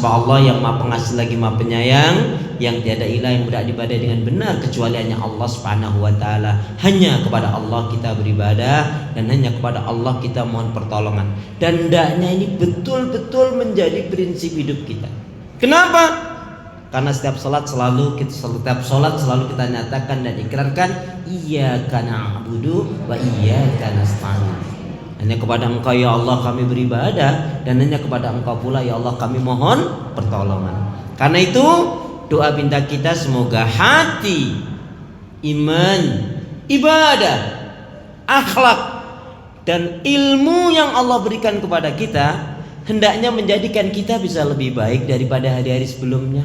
Sebab Allah yang Maha Pengasih lagi Maha Penyayang, yang tiada ilah yang berhak diibadahi dengan benar kecuali hanya Allah Subhanahu wa taala. Hanya kepada Allah kita beribadah dan hanya kepada Allah kita mohon pertolongan. Dan hendaknya ini betul-betul menjadi prinsip hidup kita. Kenapa? Karena setiap sholat selalu kita nyatakan dan ikrarkan iyyaka na'budu wa iyyaka nasta'in. Hanya kepada Engkau ya Allah kami beribadah, dan hanya kepada Engkau pula ya Allah kami mohon pertolongan. Karena itu doa minta kita semoga hati, iman, ibadah, akhlak dan ilmu yang Allah berikan kepada kita hendaknya menjadikan kita bisa lebih baik daripada hari-hari sebelumnya.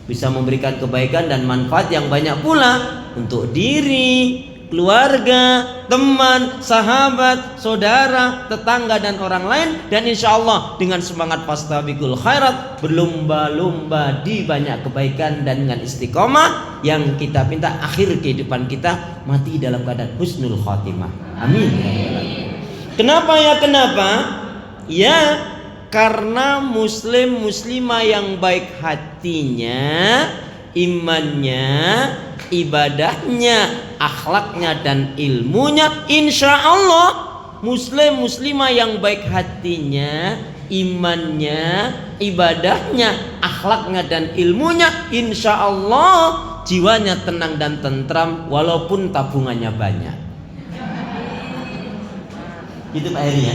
Bisa memberikan kebaikan dan manfaat yang banyak pula untuk diri, keluarga, teman, sahabat, saudara, tetangga dan orang lain. Dan insya Allah dengan semangat fastabiqul khairat, berlomba-lomba di banyak kebaikan, dan dengan istiqomah yang kita minta akhir kehidupan kita mati dalam keadaan husnul khotimah. Amin. Kenapa ya? Kenapa? Ya, karena muslim muslimah yang baik hatinya, imannya, ibadahnya, akhlaknya dan ilmunya, insya Allah muslim muslimah yang baik hatinya, imannya, ibadahnya, akhlaknya dan ilmunya, insya Allah jiwanya tenang dan tentram walaupun tabungannya banyak. Gitu Pak Heri ya.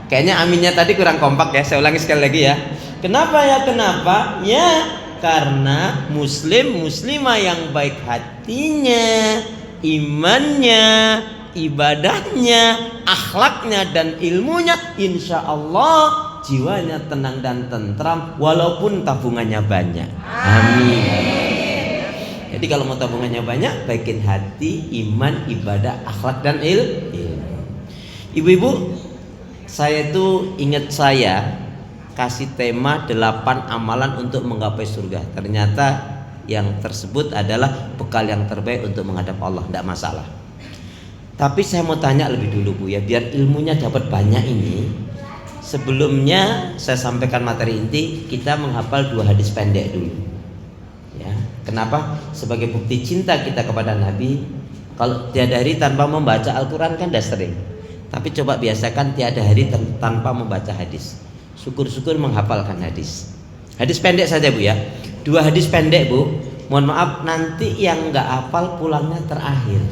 Kayaknya aminnya tadi kurang kompak ya. Saya ulangi sekali lagi ya. Kenapa ya? Kenapa? Ya karena muslim muslimah yang baik hatinya, imannya, ibadahnya, akhlaknya dan ilmunya, insya Allah jiwanya tenang dan tentram walaupun tabungannya banyak. Amin. Jadi kalau mau tabungannya banyak, baikin hati, iman, ibadah, akhlak dan ilmu. Ibu-ibu, saya itu ingat saya kasih tema 8 amalan untuk menggapai surga. Ternyata yang tersebut adalah bekal yang terbaik untuk menghadap Allah. Tidak masalah. Tapi saya mau tanya lebih dulu Bu ya, biar ilmunya dapat banyak ini. Sebelumnya saya sampaikan materi inti, kita menghafal 2 hadis pendek dulu ya. Kenapa? Sebagai bukti cinta kita kepada Nabi. Kalau tiada hari tanpa membaca Al-Quran kan dah sering. Tapi coba biasakan tiada hari tanpa membaca hadis. Syukur-syukur menghafalkan hadis. Hadis pendek saja Bu ya. 2 hadis pendek Bu. Mohon maaf nanti yang nggak hafal pulangnya terakhir.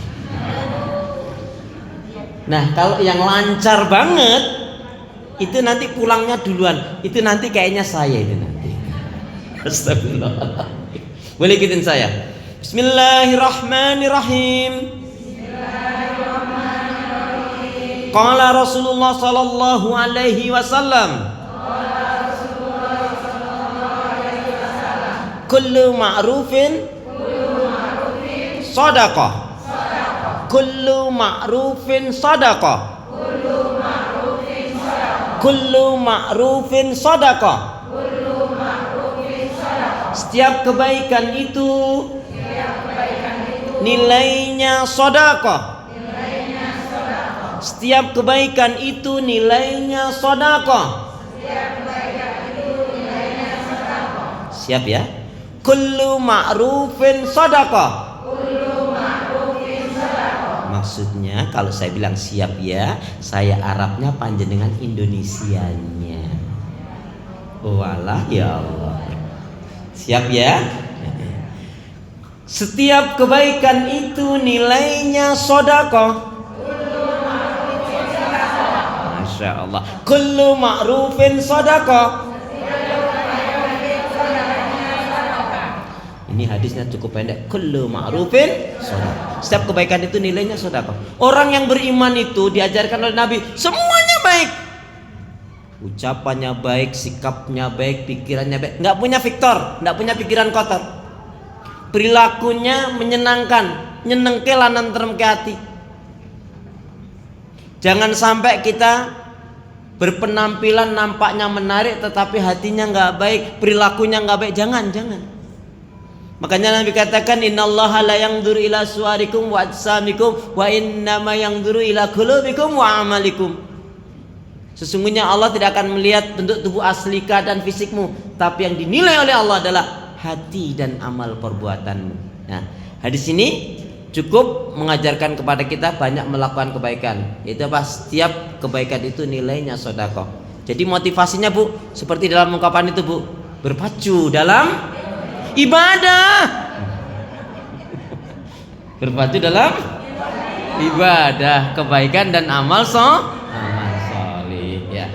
Nah kalau yang lancar banget itu nanti pulangnya duluan. Itu nanti kayaknya saya itu nanti. Astagfirullah. Boleh ikutin saya. Bismillahirrahmanirrahim. Qala Rasulullah sallallahu alaihi wasallam, kullu ma'rufin shadaqah. Kullu ma'rufin shadaqah. Kullu ma'rufin shadaqah. Setiap kebaikan itu nilainya sedekah. Setiap kebaikan itu nilainya sedekah. Siap ya? Kullu ma'rufin sedekah. Maksudnya kalau saya bilang siap ya, saya Arabnya panjenengan Indonesianya. Walah ya Allah. Siap ya? Setiap kebaikan itu nilainya sedekah. Masya Allah. Kullu ma'rufin sedekah. Ini hadisnya cukup pendek. Kullu ma'rufin sedekah. Setiap kebaikan itu nilainya sedekah. Orang yang beriman itu diajarkan oleh Nabi semuanya baik. Ucapannya baik, sikapnya baik, pikirannya baik. Nggak punya Victor, nggak punya pikiran kotor. Perilakunya menyenangkan, nyenengke lanan terem ke hati. Jangan sampai kita berpenampilan nampaknya menarik tetapi hatinya nggak baik, perilakunya nggak baik. Jangan. Makanya Nabi katakan innallaha la yanzuru ila suwarikum wa ajsamikum wa innama yanzuru ila qulubikum wa amalikum. Sesungguhnya Allah tidak akan melihat bentuk tubuh asli dan fisikmu, tapi yang dinilai oleh Allah adalah hati dan amal perbuatanmu. Nah, hadis ini cukup mengajarkan kepada kita banyak melakukan kebaikan. Yaitu apa? Setiap kebaikan itu nilainya sedekah. Jadi motivasinya Bu, seperti dalam ungkapan itu Bu, berpacu dalam ibadah. Berpacu dalam ibadah, kebaikan dan amal solih ya.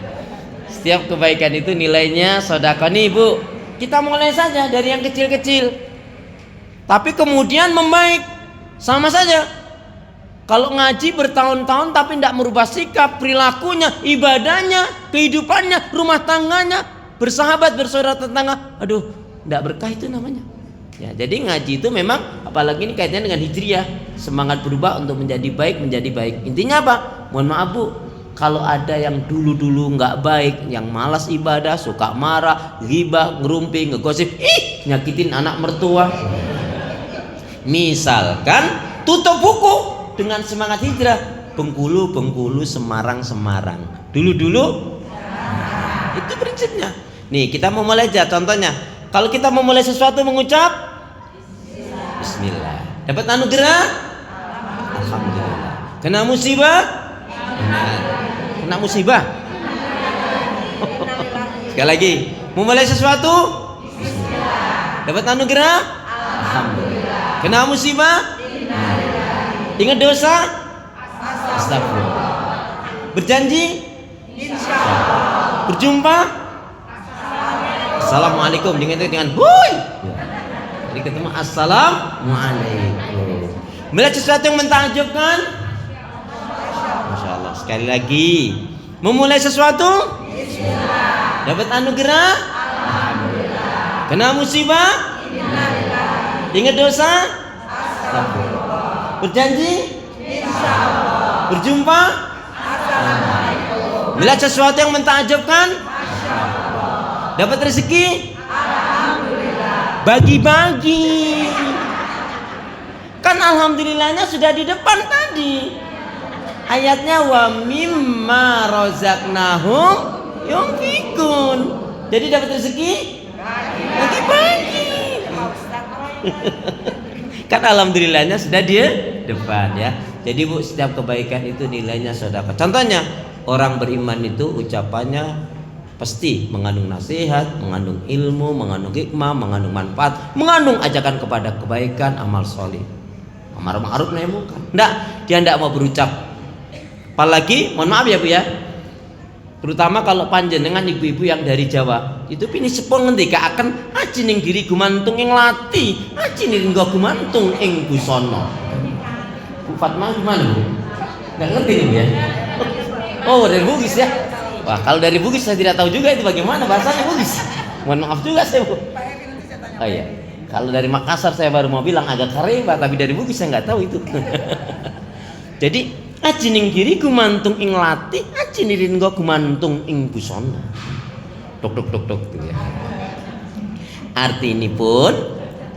Setiap kebaikan itu nilainya sedekah. Nih Bu, kita mulai saja dari yang kecil-kecil, tapi kemudian membaik. Sama saja. Kalau ngaji bertahun-tahun tapi tidak merubah sikap, perilakunya, ibadahnya, kehidupannya, rumah tangganya, bersahabat, bersaudara tetangga, aduh, tidak berkah itu namanya. Ya, jadi ngaji itu memang, apalagi ini kaitannya dengan hijriah, semangat berubah untuk menjadi baik. Intinya apa? Mohon maaf Bu, kalau ada yang dulu nggak baik, yang malas ibadah, suka marah, ghibah, ngerumpi, ngegosip, nyakitin anak mertua. Misalkan tutup buku dengan semangat hijrah, Bengkulu, Semarang. Dulu itu prinsipnya. Nih kita mau mulai aja. Contohnya, kalau kita mau mulai sesuatu mengucap Bismillah, dapat anugerah Alhamdulillah. Kena musibah Sekali lagi, mau mulai sesuatu Bismillah, dapat anugerah Alhamdulillah. Kena musibah, ingat dosa, astagfirullah. Berjanji, insyaallah. Berjumpa, assalamualaikum. Dengan huy. Jadi ketemu assalamualaikum. Melihat sesuatu yang mentakjubkan, masya Allah. Sekali lagi, memulai sesuatu, Bismillah. Dapat anugerah, Alhamdulillah. Kena musibah, ingat dosa, astagfirullah. Berjanji, insyaallah. Berjumpa, assalamualaikum. Melihat sesuatu yang mentakjubkan, masyaallah. Dapat rezeki, alhamdulillah. Bagi-bagi. Kan alhamdulillahnya sudah di depan tadi. Ayatnya wa mimma razaqnahum yunfikun. Jadi dapat rezeki, bagi-bagi. Kan alhamdulillahnya sudah di depan ya. Jadi Bu, setiap kebaikan itu nilainya sedekah. Contohnya, orang beriman itu ucapannya pasti mengandung nasihat, mengandung ilmu, mengandung hikmah, mengandung manfaat, mengandung ajakan kepada kebaikan, amal soleh, amar ma'ruf nahi munkar. Dia tidak mau berucap. Apalagi, mohon maaf ya Bu ya, terutama kalau panjenengan ibu-ibu yang dari Jawa itu pini sepon ngendika akan aji ning diri gumantung ing lati, aji ning gumantung ing busana. Bu Fatma gimana Bu? Nggak ngerti nih Bu ya? Oh dari Bugis ya? Wah kalau dari Bugis saya tidak tahu juga itu bagaimana bahasanya Bugis. Mohon maaf juga saya Bu. Oh iya, kalau dari Makassar saya baru mau bilang agak kareba, tapi dari Bugis saya nggak tahu itu. Jadi aji ning diri gumantung ing lati, aji ning gumantung ing busana. Tok gitu ya. Arti ini pun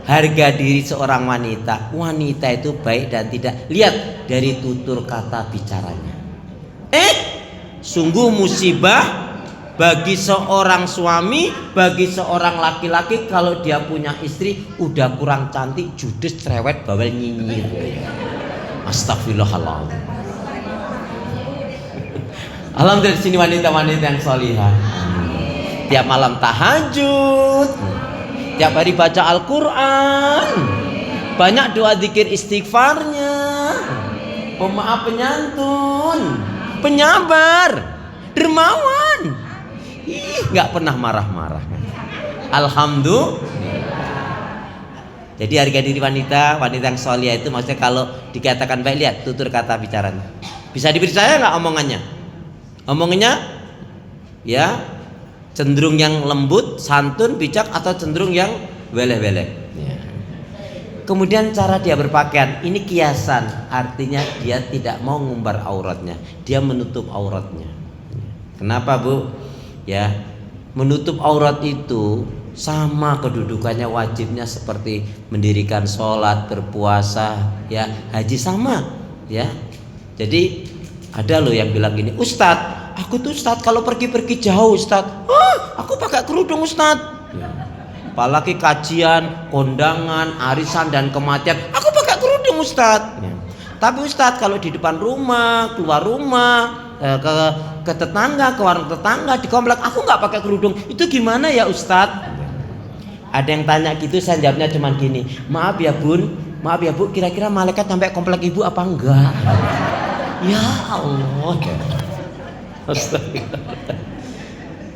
harga diri seorang wanita. Wanita itu baik dan tidak lihat dari tutur kata bicaranya. Sungguh musibah bagi seorang suami, bagi seorang laki-laki kalau dia punya istri udah kurang cantik, judes, cerewet, bawel, nyinyir. Astagfirullahaladzim. Alhamdulillah sini wanita-wanita yang salihah. Tiap malam tahajud, tiap hari baca Al-Quran, banyak doa zikir istighfarnya, pemaaf penyantun, penyabar, dermawan, nggak pernah marah-marah. Alhamdulillah. Jadi harga diri wanita yang salihah itu maksudnya kalau dikatakan baik, lihat tutur kata bicaranya. Bisa dipercaya nggak omongannya? Omongannya ya cenderung yang lembut, santun, bijak, atau cenderung yang weleh-weleh ya. Kemudian cara dia berpakaian, ini kiasan, artinya dia tidak mau ngumbar auratnya, dia menutup auratnya. Kenapa Bu? Ya, menutup aurat itu sama kedudukannya, wajibnya seperti mendirikan sholat, berpuasa, ya, haji sama ya. Jadi ada loh yang bilang gini, Ustadz, Aku tuh Ustaz kalau pergi-pergi jauh Ustaz, aku pakai kerudung Ustaz. Ya. Apalagi kajian, kondangan, arisan dan kematian, aku pakai kerudung Ustaz. Ya. Tapi Ustaz kalau di depan rumah, keluar rumah, ke tetangga, ke warung tetangga di komplek, aku nggak pakai kerudung. Itu gimana ya Ustaz? Ada yang tanya gitu, saya jawabnya cuma gini, maaf ya Bun, maaf ya Bu, kira-kira malaikat sampai komplek ibu apa enggak? Ya Allah. Astagfirullah.